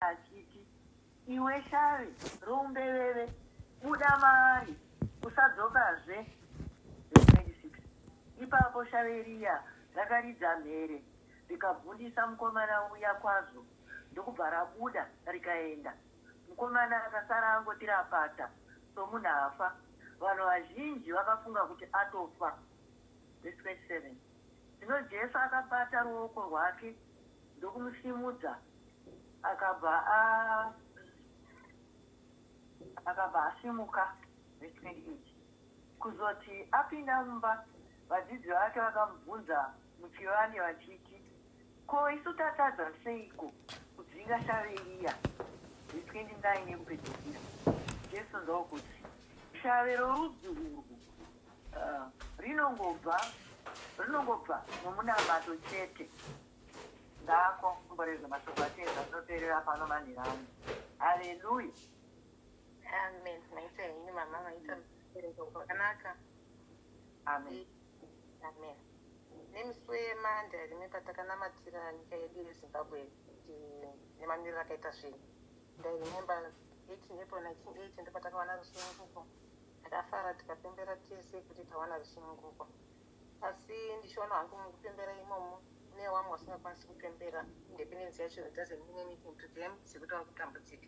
achiti iwe shari rumbeveve buda mari usadzokazve. 26. Ipapo shave riya rakaridza mhere rikabvundisa mukomana uya kwazvo ndokubva rabuda rikaenda. Mukomana akasara angoti rapata somunhu afa. Vanhu vazhinji vakafunga kuti atofa. 27. Zvino Jesu akabata ruoko rwake ndokumusimudza akabva asimuka. 28. Kuzoti apinda mumba, vadzidzi vake vakamubvunza muchivande vachiti, ko isu tatadza seiko kudzinga shave iya? 29 nekupedzisira. Jesu ndokuti shave rorudzi urwu rinongobva nomunamato chete. Ndako mboreza mashoko atenda zvoperera pano manhirano. Haleluya. Amen. Maita ini mama maita mubereko kwakanaka. Amen. Amen. Nemusi wemanda rimwe patakanamatira nyika yedu yeZimbabwe nemamiriro akaita zvinhu. Ndairememba 18 April 1980 ndipo patakawana rusununguko. Takafara tikapembera tese kuti tawana rusununguko. Asi ndichiona hangu mukupembera imomo mune vamwe vasingakwanisi kupembera independence yacho doesn't mean anything to them sekuti vakutambudzika.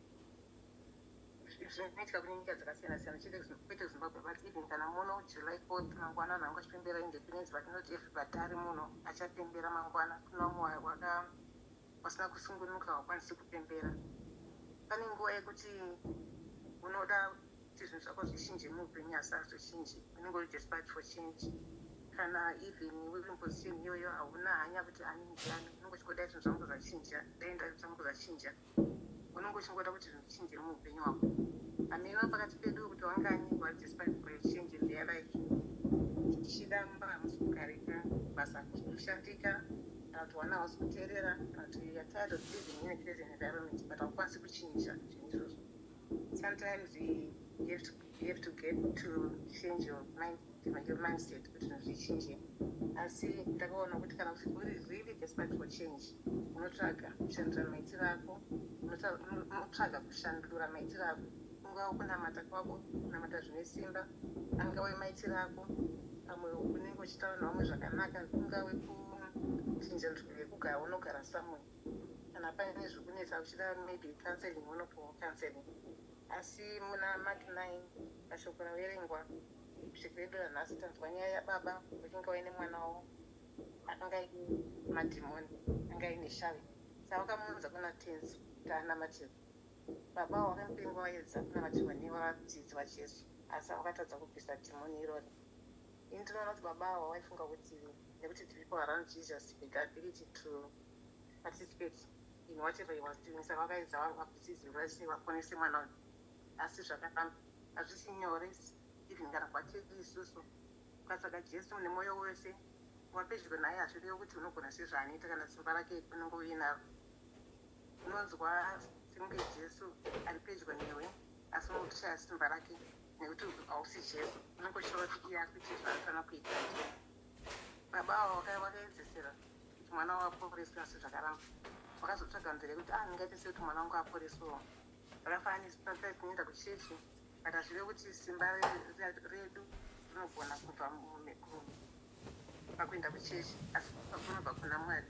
Zvinoitika kune nyika dzakasiyana siyana kwete Zimbabwe but even kana muno July 4th mangwana vanhu vangachipembera independence but not everybody ari muno achapembera mangwana. Kuna mumwe wasina kusungunuka wakwanisi kupembera. Pane nguva yekuti unoda kuti zvinhu zvako zvichinje muupenyu asi hazvichinji. Unenge uri desperate for change. Kana even uri muposition iyoyo hauna hanya kuti ani ndiani. Unenge uchingoda zvinhu zvangu zvachinja, daenda zvangu zvachinja. Unenge uchingoda kuti zvinhu zvichinje muupenyu hwako. Hameno pakati pedu kuti wangani wari desperate for a change in their life. Tichida mumba hamusi kugarika, basa kushandika, kana kuti wana hausi kuteerera, kana kuti you're tired of living in a present environment but haukwanisi kuchinja zvinhu izvozvo. Sometimes you have to get to change your mindset kuti zvinhu zvichinje. Asi ndakaona kuti kana uri really desperate for change, unotsvaga kushandura maitiro ako, unotsvaga kushandura maitiro ako. Ungava kunamata kwako, kunamata zvine simba, angave maitiro ako, pamwe unenge uchitaura nevamwe zvakanaka, ungave kuchinja nzvimbo yekugara unogara somewhere. Kana paine zvokunetsa uchida maybe counseling, unopuwa counseling. Asi muna Mark 9 pashoko raverengwa kusvika vedu ranhasi tanzwa nyaya yababa vakinga vaine mwana wavo akanga aine madhimoni, anga aine shave. Saka vakamuudza kuna tenzi kuti anamatire. Baba wakamupenga waedza kunamatirwa nevadzidzi vaJesu asi vakatadza kubvisa dhimoni irori. Ini ndinoona kuti baba ava vaifunga kuti nekuti people around Jesus with the ability to participate in whatever he was doing, saka vakaedza vabvisise vese vaponese mwana wavo. Asi zvakafamba hazvisi nyore even kana kwatiri isusu ukatsvaga Jesu nemwoyo wese wapedyo naye hazvirevi kuti unogona sezvaanoita kana simba rake unenge uinaro. Unonzwa sekunge Jesu ari pedyo newe asi unoshaya simba rake nekuti hausi Jesu. Unenge uchitaura kuti iye ari kuita zvaanofanira kuita. Baba avo vakaedzesera kuti mwana wavo aporeswe asi zvakaramba. Vakazotsvaga nzira yekuti ndingaite sekuti mwana wangu aporeswewo. Vakafanisa kuenda kuchechi but hazvirevi kuti simba redu rinogona kubva pakuenda kuchechi asi kunobva kuna Mwari.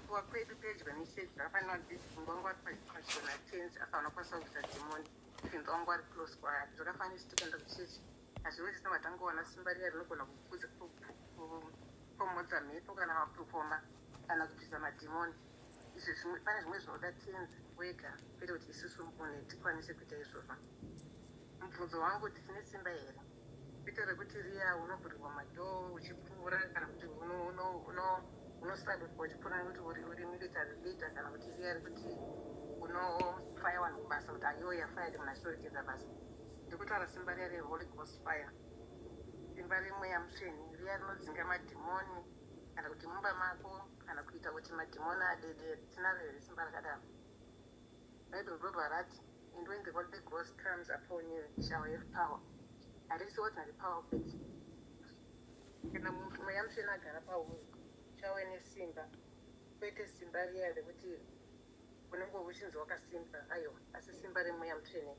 Kuwa kwedu pedyo nechechi zvakafanira kuti mungu wangu ari pachona tenzi asi haunokwanisa kubvisa dhimoni finzi wangu ari close kwaari. Zvakafanira kuti tikaenda kuchechi hazvirevi tisina matangowana simba riya rinogona kupomodza mhepo kana mapurufoma kana kubvisa madhimoni. Izvi pane zvimwe zvinoda tenzi wega kwete kuti isusu mune tikwanise kuita izvozvo. Mubvunzo wangu kuti tine simba here? Kwete rekuti riya unovhurirwa madhoo uchipfuura kana kuti unosarudzwa uchipfuura nekuti uri military leader kana kuti riya rekuti unofaya vanhu kubasa kuti aiwo yafayari muna chitorekeza basa. Ndikutaura simba riya reHoly Ghost fire, simba remweya mutsvene riya rinodzinga madhimoni kana kuti mumba mako kana kuita kuti madhimoni adede. Tinaro here simba rakadaro? Bible robva rati, and when the Holy Ghost comes upon you, you shall have power. Harisi ordinary power but kana mweya mutsvene agara pauri uchave nesimba, kwete simba riya rekuti uchinzi wakasimba aiwa asi simba remweya mutraining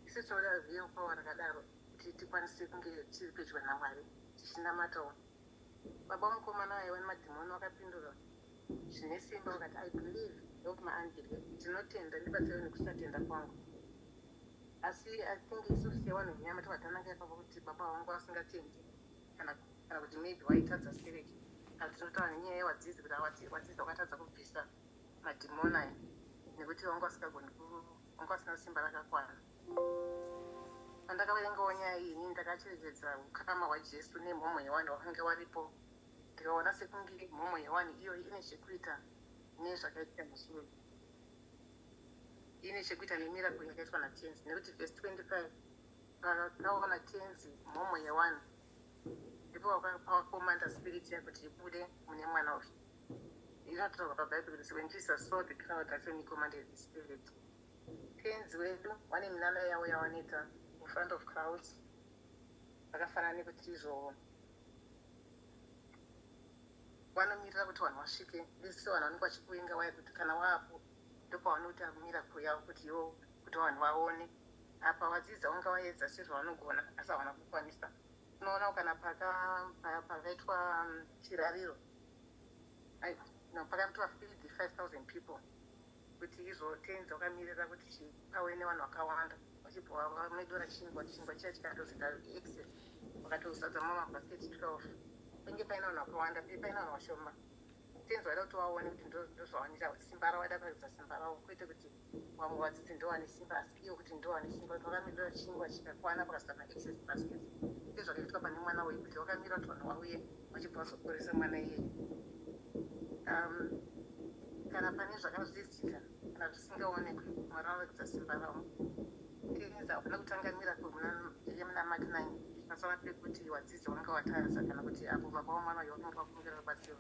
isu tinoda vhiyo pawa rakadaro kuti tikwanise kunge tiri pedyo naMwari tichinamatawo. Baba mukomana aiwa nemadhimoni wakapindura zvine simba wakati I believe not my unbelief, ndinotenda ndibatsira nekusatenda kwangu. Asi I think isusu sevanhu venyama tavatananga ipapo kuti baba vangu vasingatendi kana kuti maybe waitadza spirit. Kana tinotaura nenyaya yewadzidzi kuti wadzidzi wakatadza kubvisa madhimoni aya nekuti vangu vasingagoni vangu vasina simba rakakwana. Pandakaverengawo nyaya iyi inini ndakacherechedza ukama hwaJesu nemhomho yewani wakanga waripo, ndikaona sekunge mhomho yewani iyo ine chekuita nezvakaitika mushure, ine chekuita nemiracle yakaitwa naTenzi, nekuti verse 25 pakaona Tenzi mhomho yewani ndipo wakakomanda spirit yakuti ibude mune mwana uyu. Inotaurwa paBhaibheri kuti when Jesus saw the crowd, that's when he commanded the spirit. Tenzi wedu vane minana yavo yavanoita in front of crowds, vakafanana nekuti izvo vanomirira kuti vanhu vasvike. Ndisi vanhu vanenge vachikuenga waya kuti kana waapo ndopavanoita miracle yavo kuti ivo kuti vanhu vaone. Apa vadzidzi vanga vaedza sezvavanogona asi havana kukwanisa. Unoona kana pakaitwa chirariro pakaitwa feed 5,000 people kuti izvo Tenzi vakamirira kuti chipawe nevanhu vakawanda vachibva vamedora chingwa chiya chikatozika excess vakatozadza mamabhasiketi 12 penge paina vanhu vakawanda paina vanhu vashoma. Tenzi vaida kuti vaone kuti ndozvavanoita simba ravo, vaida kuratidza simba ravo kwete kuti vamwe vadzidzi ndovane simba asi iyo kuti ndovane simba. Vakamedora chingwa chikakwana pakazara maexcess baskets. Ndezvakaitwa pane mwana uyu kuti vakamira kuti vanhu vauye vachibva vazoporesa mwana iyeye. Kana pane zvakazvidzika kana zvisingaonekwi Mwari vanoratidza simba ravo. Tenzi havana kutanga miracle muna Mark 9 pasava pekuti wadzidzi vanga watadza kana kuti apo baba vamwana uyu vakanga vakumbira rubatsiro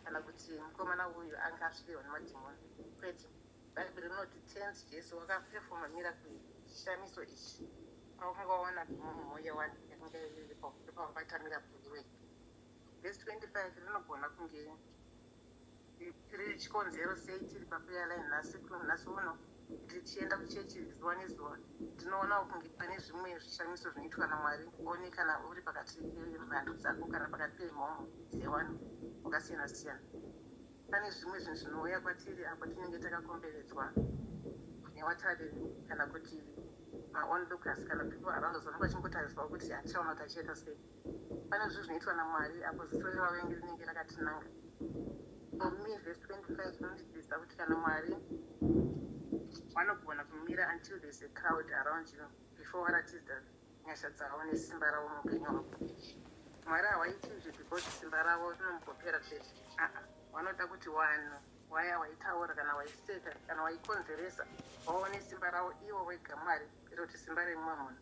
kana kuti mukomana uyu anga asvirirwa nemadhimoni. Kwete, Bhaibheri rinoti Tenzi Jesu wakapefoma miracle chishamiso ichi pavakanga vaona mhomho yewani yakanga iripo pavakaita miracle iweyi. Verse 25 rinogona kunge tiri chikonzero sei tiri paprayer line nhasi uno tichienda kuchechi zuva nezuva. Tinoona kunge pane zvimwe zvishamiso zvinoitwa naMwari, oni kana uri pakati pemhando dzako kana pakati pemhomho dzewani wakasiyana siyana. Pane zvimwe zvinhu zvinouya kwatiri apo tinenge takakomberedzwa nevatare kana kuti maonlookers kana people around us vanenge vachingotariswa kuti hatichaona kuti achiita sei. Pane zvinhu zvinoitwa naMwari apo ziso revavengi rinenge rakatinanga. For me, verse 25 rinondidzidzisa kuti kana Mwari vanogona kumira until there's a crowd around you before varatidza nyasha dzavo nesimba ravo muupenyu hwavo. Mwari havaiti izvi because simba ravo rinomugopera chete. Vanoda kuti vanhu waya waitaura kana waiseka kana waikonzeresa vaone simba ravo ivo vega Mwari, kuita kuti simba remumwe munhu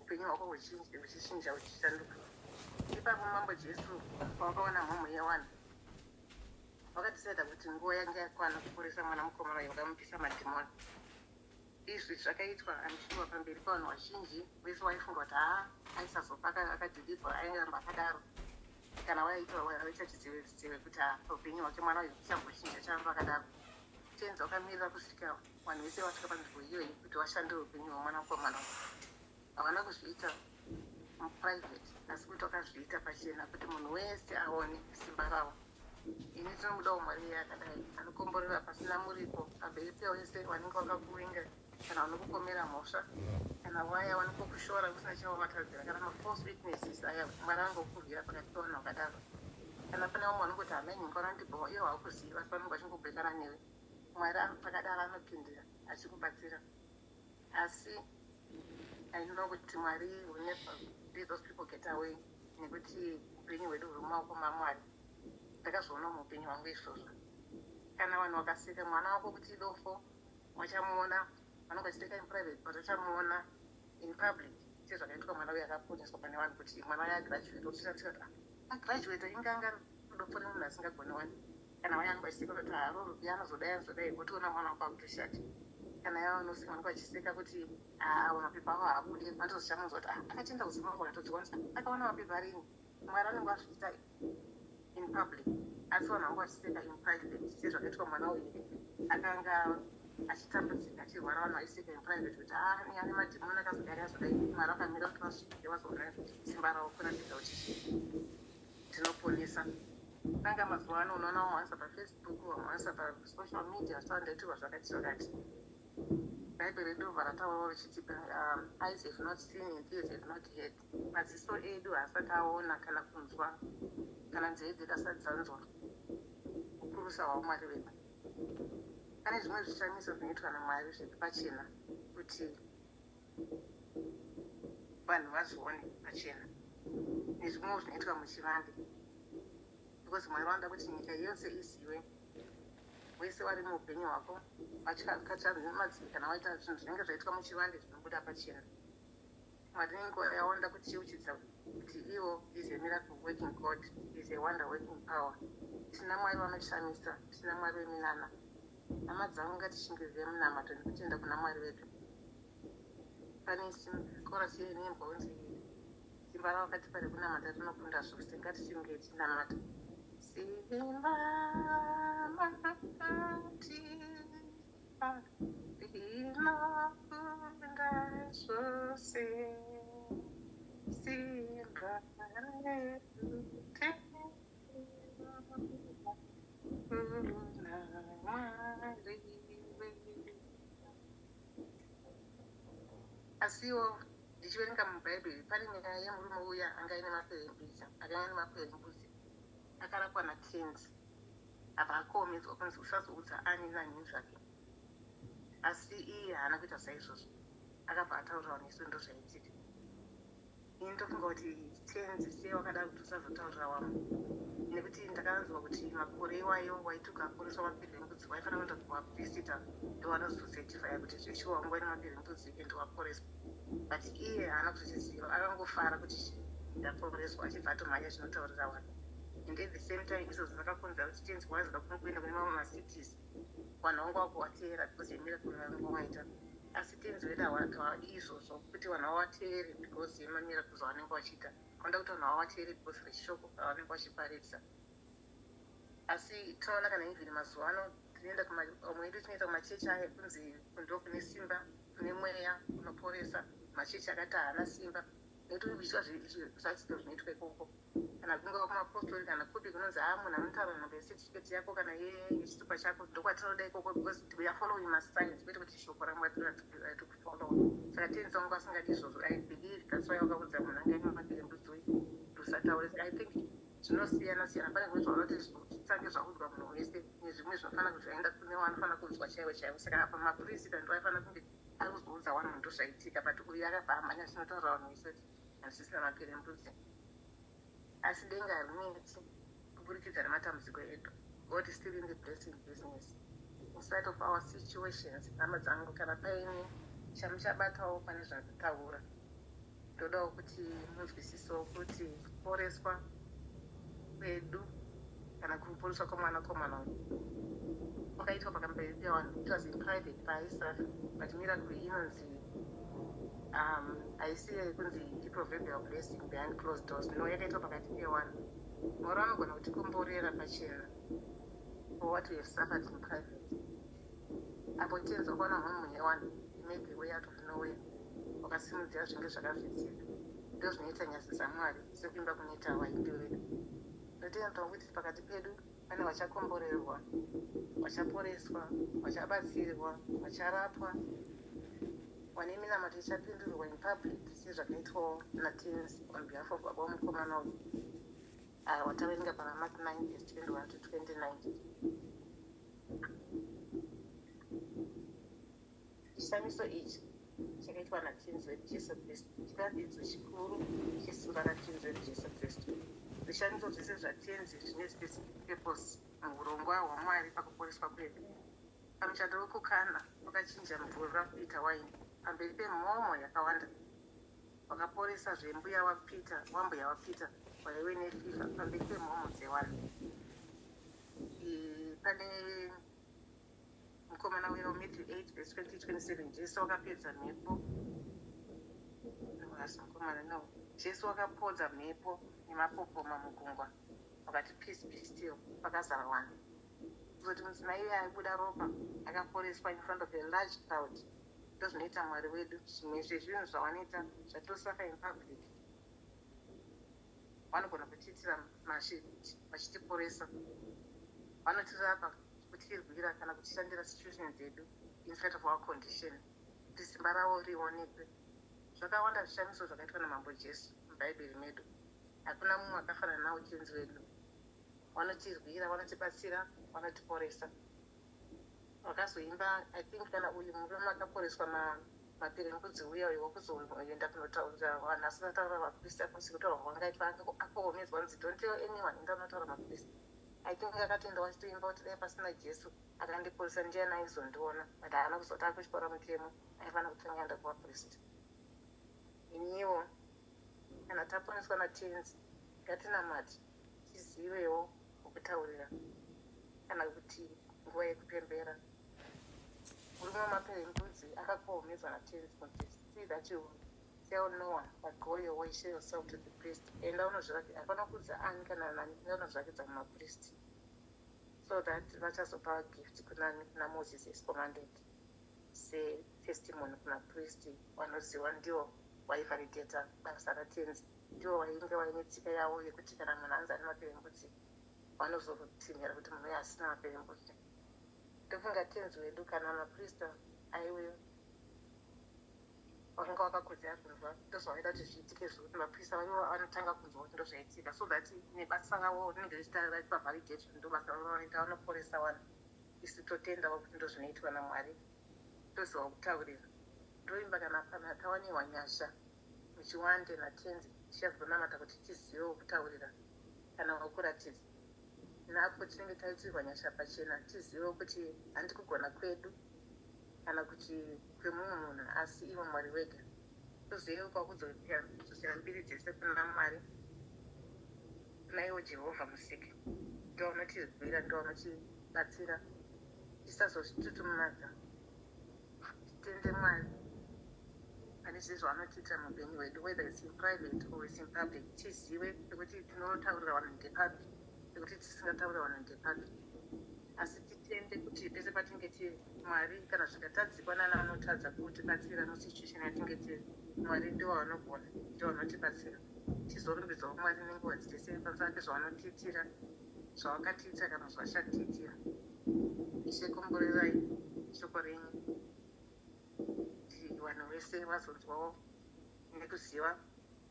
upenyu hwako huchichinja huchichanduka. Ipapo mambo Jesu pavakaona mhomho yewani vakadecida kuti nguva yange yakwana kuporesa mwana mukomana uyu vakamupisa madhimoni. Izvi zvakaitwa anishuwa pamberi pavanhu vazhinji vese vaifungwa kuti aisazopa akadhidhirwa airamba akadaro kana waita chidzive kuti upenyu hwake mwana uyu uchambochinja charamba akadaro. Tenzi vakamirira kusvika vanhu vese vasvika panzvimbo iyoyi kuti vashandire upenyu hwemwana mukomana uyu. Havana kuzviita muprivate asi kuti vakazviita pachena kuti munhu wese aone simba ravo. Ini tinomudawo Mwari yakadai anokomborera pasina muripo pamberi pewese vanenge vakakuvenga kana vanokukomera mhosva kana waya vanokukushora usina chavavatadzira kana mafalse witnesses aya Mwari angokurwira pakati pevanhu vakadaro. Kana pane vamwe vanongoti hamai nyika vanondibva iyo havakuziva asi vanenge vachingobhekana newe. Mwari pakadaro anopindira achikubatsira. Asi ndinoda kuti Mwari will never let those people get away nekuti upenyu hwedu huri mumaoko maMwari. Ndakazoona muupenyu hwangu izvozvo. Kana vanhu vakaseka mwana wako kuti idofo vachamuona, vanenge vachiteka in private but vachamuona in public. Sezvakaitwa mwana uyu akaponeswa pane vanhu kuti mwana uyu agraduate uchishatika kuti agraduate inganga dofo remunhu asingagoni wani. Kana vaya vanenge vachiseka kuti roro anozodai otoona mwana wako akutoshati. Kana yava vanoseka vanenge vachiseka kuti mapepa avo haabude vanozochamunzwa kuti akatenda kuzimambo akatodziwanisa akaona mapepa rini. Mwari anenge azviita in public asi vanhu vangu vachiseka in private sezvakaitwa mwana uyu akanga achitambudzika achirwara vanhu vaiseka muprivate kuti ane madhimoni akazodai akazodai mwari akamira kuti vasvike vazoona kuti simba ravo kuratidza kuti ndinoponesa. Nanga mazuva ano unoona vamwanisa pafacebook vamwanisa pasocial media vachitandaitwa zvakati zvakati. Bhaibheri ndobva rataurawo richiti eyes have not seen and ears have not heard. Maziso edu haasati aona kana kunzwa kana nzeve dzedu asati dzanzwa kukurusa hwaumwari wedu. Pane zvimwe zvishamiso zvinoitwa naMwari zviri pachena kuti vanhu vazvione pachena, nezvimwewo zvinoitwa muchivande, because Mwari vanoda kuti nyika yose izive. Wese vari muupenyu hwako vachikatsamadzii kana waita zvinhu zvinenge zvaitwa muchivande zvinobuda pachena. Mwari nenguva yaonda kuchiuchidza kuti iwo is a miracle working God, is a wonder working power. Tina Mwari vanoshamisa, tina Mwari weminana. Hama dzangu ngatishingirire munamato nekutenda kuna Mwari wedu. Pane korasi yenhembo unzi simba ravakatipa rekunamata rinokunda zvose, ngatichinge tinamata. Simba makatipa rinokunda zvose, simba redu asiwo ndichiverenga mubhaibheri pane nyaya yemurume uya anga ine maperembudzi akanga ane maperembudzi akarapwa natenzi apa akaomedzwa kunzi usazoudza ani nani zvake, asi iye haana kuita saizvozvo, akabva ataurira nesu ndo zvaitika. Ini ndofunga kuti tenzi sei wakada kuti usazotaurira wamwe, nekuti ndakanzwa kuti makore iwayo waituka aporeswa maperembudzi waifanira kuenda kuvaprofita ndowanozocertifya kuti zveshuwa wangu ane maperembudzi ende waporeswa, but iye haana kuzviziva, akangofara kuti ndaporeswa achibva atomhanya zvinotaurira vanhu. And at the same time izvozvo zvakakonzera kuti tenzi waizoda kuenda kune mamwe macities vanhu vangu vakuvateera because yemiracle yavanga waita, asi tenzi wedu hawadi izvozvo kuti vanhu vavateere because yemamiracles avanenge vachiita, vanoda kuti vanhu vavateere because rechishoko ravanenge vachiparidza. Asi tinoona kana even mazuva ano tinoenda amwe edu tinoenda kumachechi aya kunzi ndo kune simba, kune mweya unoporesa, machechi akati haana simba, nekuti vichwa zvachidzo zvinoitwa ikoko. Kana kunga kumapostori kana kupi kunonzi munhu anotaura nhamba yecertificate yako kana yechitupa chako, ndokwatinoda ikoko because we are following masigns, kwete kuti shoko raMwari tirikufollowa. Saka tenzi wangu asingadi izvozvo, I believe that's why wakaudza munhu anga ine maperembudzi usataurisa. I think zvinosiyana siyana, pane zvimwe zvaunoti zvisange zvakudzwa munhu wese, nezvimwe zvinofanira kuti zvaenda kune wanofanira kunzwa chaiwo chaiwo. Saka apa mapurisita ndo aifanira kunge ari kuzoudza vanhu ndo zvaitika, but uyu akabva amhanya zvinotaura vanhu wese kuti hazvisina maperembudzi. Asi denga harineti kuburikidza nematambudziko edu. God is still in the blessing business. In spite of our situations, hama dzangu, kana paine chamuchabatawo pane zvataura, ndodawo kuti munzwisisewo kuti kuporeswa kwedu kana kuporeswa kwomwana uyu kwakaitwa pakamberi pevanhu. It was in private paisa, but miracle inonzi haisi kunzi iproverbial blessing behind closed doors. No, yakaitwa pakati pevanhu. Mwari vanogona kutikomborera pachena for what we have suffered in private. Apo tenzi wakaona mhomho yevanhu, you made the way out of nowhere, wakasimudzira zvinge zvakazvidzika. Ndo zvinoita nyasi dzaMwari sekuimba kunoita waindi wedu. Ndotenderwa kuti pakati pedu pane vachakomborerwa, vachaporeswa, vachabatsirwa, vacharapwa, vane minamato ichapindurirwa in public sezvakaitwawo natenzi on behalf of baba mukomana uyu wataverenga pana Mark 9:21 to 29. Chishamiso ichi chakaitwa natenzi wedu Jesu Kristu chiratidzo chikuru chesimba ratenzi wedu Jesu Kristu. Zvishamiso zvese zvatenzi zvine specific purpose muurongwa hwaMwari pakuporeswa kwedu. Pamushando wekukana wakachinja mvura kuita waini pamberi pemhomho yakawanda, wakaporesa zvembuya wapita wambuya wapita waive nefifa pamberi pemhomho dzevanhu. Pane mukomana wero Matthew 8:20-27, Jesu wakapedza mhepo, mukomana no, Jesu wakapodza mhepo nemapopoma mugungwa, wakati peace be still, pakazara vanhu. kuzoti mudzimai iye aibuda ropa akaporeswa in front of a large crowd. Ndozvinoita Mwari wedu. Zvimwe zvezvinhu zvawanoita zvatosaka in public. Vanogona kutiitira vachitiporesa. Vanotirapa kutirwira kana kutishandira situation dzedu in spite of our condition. Kuti simba ravo rionekwe. Zvakawanda zvishamiso zvakaitwa naMambo Jesu mubhaibheri medu. Hakuna mumwe akafanana nawo tenzi wedu. Vanotirwira, vanotibatsira, vanotiporesa. Vakazoimba, I think kana uyu murume akaporeswa maperembudzi uya uyo wokuzoenda kunotaurira vanhu asi vataura vaprista kunzi kutaura kwangaitwa akaomedzwa nzi don't tell anyone enda unotaura maprista. I think akatoenda wachitoimba kuti dai pasina Jesu akandiporesa ndiani aizondiona but haana kuzoti akuchikora mutemo aifana kutanga aenda kuvaprista. Iniwo kana taponeswa natenzi ngatinamati tizivewo wokutaurira kana kuti nguva yekupembera. Murume wamaperembudzi akakohomedzwa natenzi kunzi see that you tell no one but go your way, show yourself to the priest. Enda unozvirakidza, hapana kuudza ani kana nani, enda unozvirakidza mumapriest so that vachazopa gift kuna Moses as commanded setestimony kuna priest vanoziva ndivo vaivalidata basa ratenzi, ndivo vainge vaine tsika yavo yekuti kana munhu anzi ane maperembudzi vanozotimhera kuti munhu uyo asina maperembudzi. Ndofunga tenzi wedu kana maprista aiwe vakanga vakakodzera kunzwa ndozvavaida kuti zviitike zvokuti maprista vaivo vanotanga kunzwa kuti ndozvaitika so that nebasa ravo rinenge richitarira pavalidate ndobasa ravo vanoita vanoporesa vanhu. Isu totendawo kuti ndozvinoitwa naMwari, toziva kutaurira. Ndoimba kana tawanewa nyasha muchiwande natenzi tichazonamata kuti tizivewo kutaurira kana wakuratidza. Napo tinenge taitirwa nyasha pachena tizivewo kuti handi kugona kwedu kana kuti kwemumwe munhu asi ivo Mwari wega. Tozivewo kwakudzosera mbiri dzese kuna Mwari naiwo Jehovha musiki. Ndiwo anotirwira, ndiwo anotibatsira. Tisazozvitutumadza, titende Mwari pane zvese zvavanotiitira muupenyu hwedu, whether it's in private or it's in public. Tizive kuti tinotaurira vanhu ndepapi nekuti tisingataurira vanhu ndepapi, asi titende kuti pese patinge tiri Mwari kana zvikatadzikwa nana anotadza kutibatsira musituation yatinge tiri, Mwari ndiwo vanogona, ndiwo vanotibatsira. Tizorumbidzawo Mwari nenguva dzese pamusana pezvavanotiitira, zvavakatiitira kana zvavachatiitira. Ishe komborerai shoko renyu kuti vanhu vese vazonzwawo nekuziva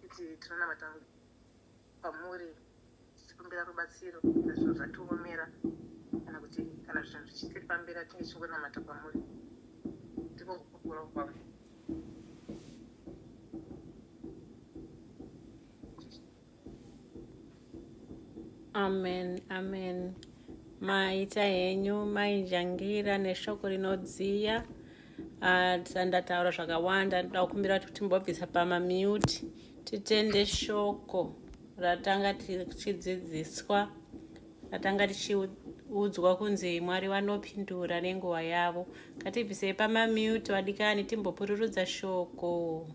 kuti tinonamata pamuri tichikumbira rubatsiro kana zvinhu zvatiomera kana kuti kana zvinhu zvichitiripambira tinge tichingonamata pamuri. Ndiko kukura kwavo. Amen, amen. Maita henyu mainjangira neshoko rinodziya. Ndataura zvakawanda, ndoda kukumbira kuti timbobvisa pamamute titende shoko ratanga tichidzidziswa, ratanga tichiudzwa kunzi Mwari vanopindura nenguva yavo. Ngatibvisei pamamute vadikani timbopururudza shoko.